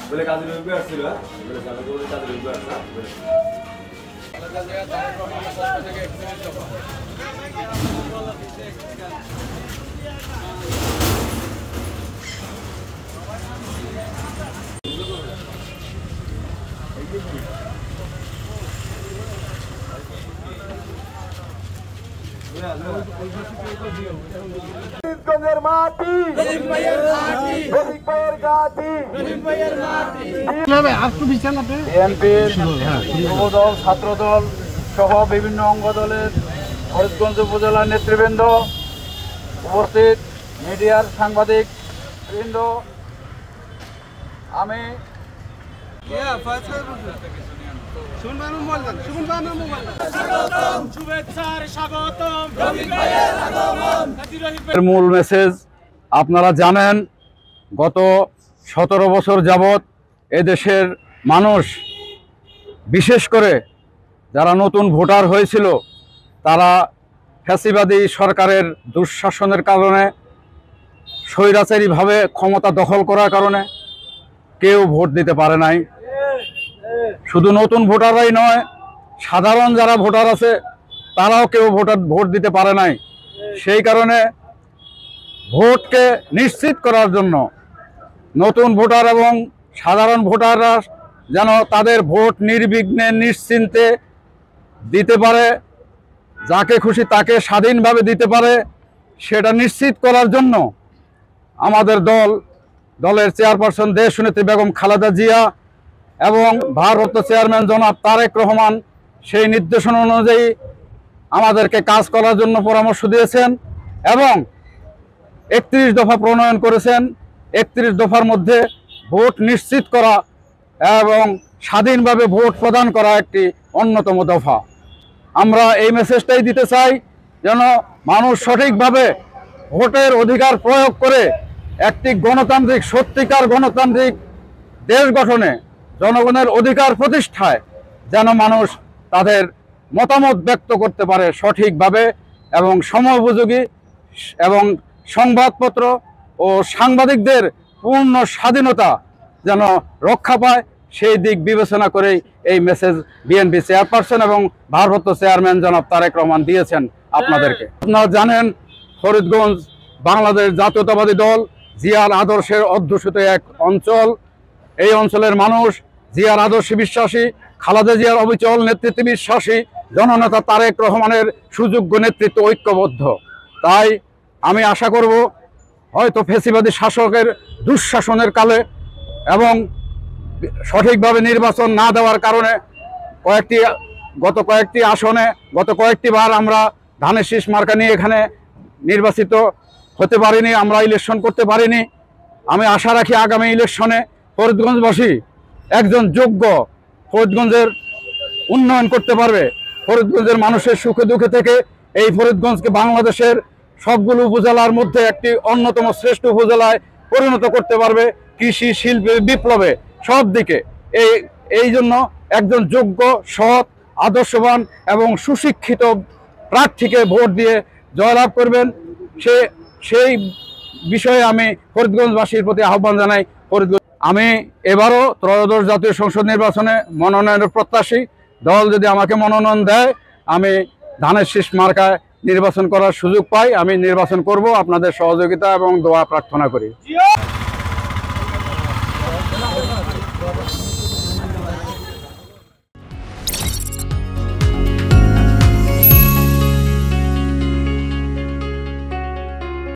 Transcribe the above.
বলে কাজে রুবি আসছিল বলে কাজে রুবি আসছিল ছাত্রদল সহ বিভিন্ন অঙ্গ দলের ফরিদগঞ্জ উপজেলার নেতৃবৃন্দ, উপস্থিত মিডিয়ার সাংবাদিক বৃন্দ, আমি মূল মেসেজ আপনারা জানেন, গত 17 বছর যাবৎ এদেশের মানুষ, বিশেষ করে যারা নতুন ভোটার হয়েছিল, তারা ফ্যাসিবাদী সরকারের দুঃশাসনের কারণে, স্বৈরাচারীভাবে ক্ষমতা দখল করার কারণে কেউ ভোট দিতে পারে নাই। শুধু নতুন ভোটাররাই নয়, সাধারণ যারা ভোটার আছে তারাও কেউ ভোট দিতে পারে নাই। সেই কারণে ভোটকে নিশ্চিত করার জন্য নতুন ভোটার এবং সাধারণ ভোটাররা যেন তাদের ভোট নির্বিঘ্নে নিশ্চিন্তে দিতে পারে, যাকে খুশি তাকে স্বাধীনভাবে দিতে পারে, সেটা নিশ্চিত করার জন্য আমাদের দলের চেয়ারপারসন দেশনেত্রী বেগম খালেদা জিয়া এবং ভারপ্রাপ্ত চেয়ারম্যান জনাব তারেক রহমান সেই নির্দেশনা অনুযায়ী আমাদেরকে কাজ করার জন্য পরামর্শ দিয়েছেন এবং 31 দফা প্রণয়ন করেছেন। 31 দফার মধ্যে ভোট নিশ্চিত করা এবং স্বাধীনভাবে ভোট প্রদান করা একটি অন্যতম দফা। আমরা এই মেসেজটাই দিতে চাই, যেন মানুষ সঠিকভাবে ভোটের অধিকার প্রয়োগ করে একটি গণতান্ত্রিক, সত্যিকার গণতান্ত্রিক দেশ গঠনে, জনগণের অধিকার প্রতিষ্ঠায় যেন মানুষ তাদের মতামত ব্যক্ত করতে পারে সঠিকভাবে এবং সময়োপযোগী, এবং সংবাদপত্র ও সাংবাদিকদের পূর্ণ স্বাধীনতা যেন রক্ষা পায়, সেই দিক বিবেচনা করেই এই মেসেজ বিএনপি চেয়ারপারসন এবং ভারপ্রাপ্ত চেয়ারম্যান জনাব তারেক রহমান দিয়েছেন আপনাদেরকে। আপনারা জানেন, ফরিদগঞ্জ বাংলাদেশ জাতীয়তাবাদী দল জিয়ার আদর্শের অধ্যুষিত এক অঞ্চল। এই অঞ্চলের মানুষ জিয়ার আদর্শে বিশ্বাসী, খালেদা জিয়ার অবিচল নেতৃত্বে বিশ্বাসী, জননেতা তারেক রহমানের সুযোগ্য নেতৃত্ব ঐক্যবদ্ধ। তাই আমি আশা করব, হয়তো ফ্যাসিবাদী শাসকের দুঃশাসনের কালে এবং সঠিকভাবে নির্বাচন না দেওয়ার কারণে গত কয়েকটি আসনে, গত কয়েকটি বার আমরা ধানের শীষ মার্কা নিয়ে এখানে নির্বাচিত হতে পারিনি, আমরা ইলেকশন করতে পারিনি। আমি আশা রাখি আগামী ইলেকশনে ফরিদগঞ্জবাসী একজন যোগ্য, ফরিদগঞ্জের উন্নয়ন করতে পারবে, ফরিদগঞ্জের মানুষের সুখে দুঃখে থেকে এই ফরিদগঞ্জকে বাংলাদেশের সবগুলো উপজেলার মধ্যে একটি অন্যতম শ্রেষ্ঠ উপজেলায় পরিণত করতে পারবে, কৃষি, শিল্পে, বিপ্লবে, সব দিকে। এই জন্য একজন যোগ্য, সৎ, আদর্শবান এবং সুশিক্ষিত প্রার্থীকে ভোট দিয়ে জয়লাভ করবেন, সেই বিষয়ে আমি ফরিদগঞ্জবাসীর প্রতি আহ্বান জানাই। আমি এবারও ত্রয়োদশ জাতীয় সংসদ নির্বাচনে মনোনয়নের প্রত্যাশী। দল যদি আমাকে মনোনয়ন দেয়, আমি ধানের শীষ মার্কায় নির্বাচন করার সুযোগ পাই, আমি নির্বাচন করব। আপনাদের সহযোগিতা এবং দোয়া প্রার্থনা করি।